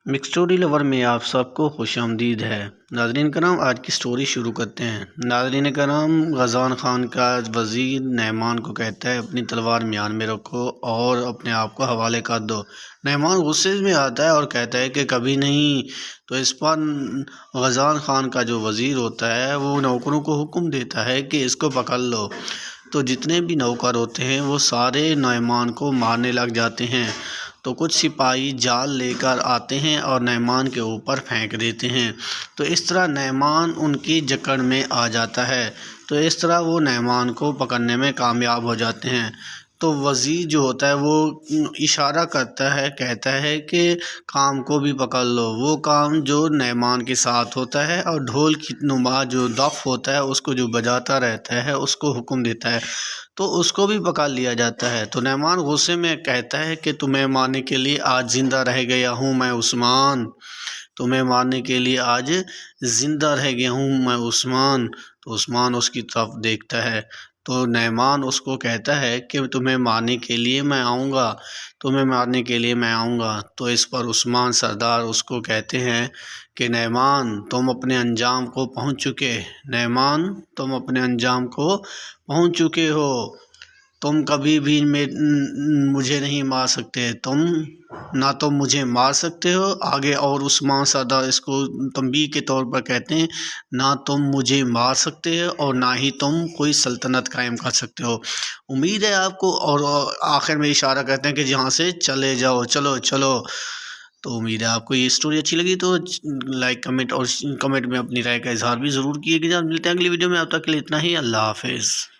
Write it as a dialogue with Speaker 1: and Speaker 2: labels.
Speaker 1: Mix story lower میں آپ سب کو خوش آمدید ہے۔ ناظرین کرام، آج کی سٹوری شروع کرتے ہیں۔ ناظرین کرام، غزان خان کا وزیر نعمان کو کہتا ہے اپنی تلوار میان میں رکھو اور اپنے آپ کو حوالے کر دو۔ نعمان غصے میں آتا ہے اور کہتا ہے کہ کبھی نہیں۔ تو اس پر غزان خان کا جو وزیر ہوتا ہے وہ نوکروں کو حکم دیتا ہے کہ اس کو پکڑ لو۔ تو جتنے بھی نوکر ہوتے ہیں وہ سارے نعمان کو مارنے لگ جاتے ہیں۔ تو کچھ سپاہی جال لے کر آتے ہیں اور نعمان کے اوپر پھینک دیتے ہیں۔ تو اس طرح نعمان ان کی جکڑ میں آ جاتا ہے۔ تو اس طرح وہ نعمان کو پکڑنے میں کامیاب ہو جاتے ہیں۔ تو وزیر جو ہوتا ہے وہ اشارہ کرتا ہے، کہتا ہے کہ کام کو بھی پکڑ لو۔ وہ کام جو نعمان کے ساتھ ہوتا ہے اور ڈھول کی نما جو دف ہوتا ہے اس کو جو بجاتا رہتا ہے اس کو حکم دیتا ہے، تو اس کو بھی پکڑ لیا جاتا ہے۔ تو نعمان غصے میں کہتا ہے کہ تمہیں مارنے کے لیے آج زندہ رہ گیا ہوں میں عثمان، تمہیں مارنے کے لیے آج زندہ رہ گیا ہوں میں عثمان۔ تو عثمان اس کی طرف دیکھتا ہے تو نعمان اس کو کہتا ہے کہ تمہیں مارنے کے لیے میں آؤں گا، تمہیں مارنے کے لیے میں آؤں گا۔ تو اس پر عثمان سردار اس کو کہتے ہیں کہ نعمان تم اپنے انجام کو پہنچ چکے، نعمان تم اپنے انجام کو پہنچ چکے ہو، تم کبھی بھی مجھے نہیں مار سکتے، نہ تم مجھے مار سکتے ہو آگے۔ اور عثمان سردار اس کو تنبیہ کے طور پر کہتے ہیں نہ تم مجھے مار سکتے ہو اور نہ ہی تم کوئی سلطنت قائم کر سکتے ہو، امید ہے آپ کو۔ اور آخر میں اشارہ کرتے ہیں کہ جہاں سے چلے جاؤ، چلو چلو۔ تو امید ہے آپ کو یہ سٹوری اچھی لگی تو لائک کمنٹ اور کمنٹ میں اپنی رائے کا اظہار بھی ضرور کیے گا۔ ملتے ہیں اگلی ویڈیو میں، اب تک کے لیے اتنا ہی، اللہ حافظ۔